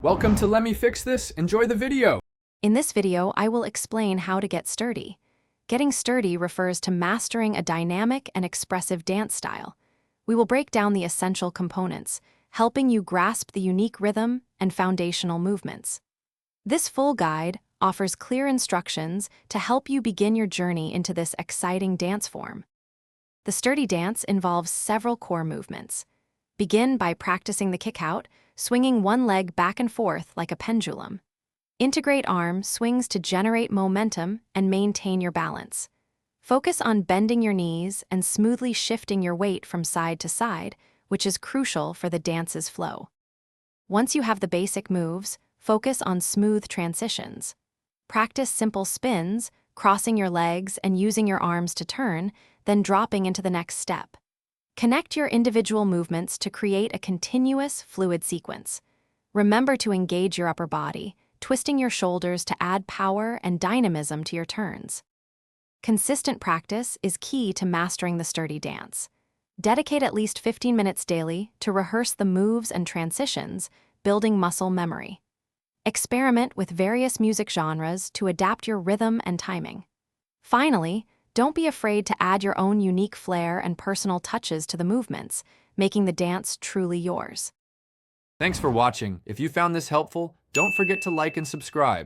Welcome to Let Me Fix This. Enjoy the video. In this video, I will explain how to get sturdy. Getting sturdy refers to mastering a dynamic and expressive dance style. We will break down the essential components, helping you grasp the unique rhythm and foundational movements. This full guide offers clear instructions to help you begin your journey into this exciting dance form. The sturdy dance involves several core movements. Begin by practicing the kick-out, swinging one leg back and forth like a pendulum. Integrate arm swings to generate momentum and maintain your balance. Focus on bending your knees and smoothly shifting your weight from side to side, which is crucial for the dance's flow. Once you have the basic moves, focus on smooth transitions. Practice simple spins, crossing your legs and using your arms to turn, then dropping into the next step. Connect your individual movements to create a continuous, fluid sequence. Remember to engage your upper body, twisting your shoulders to add power and dynamism to your turns. Consistent practice is key to mastering the sturdy dance. Dedicate at least 15 minutes daily to rehearse the moves and transitions, building muscle memory. Experiment with various music genres to adapt your rhythm and timing. Finally, don't be afraid to add your own unique flair and personal touches to the movements, making the dance truly yours. Thanks for watching. If you found this helpful, don't forget to like and subscribe.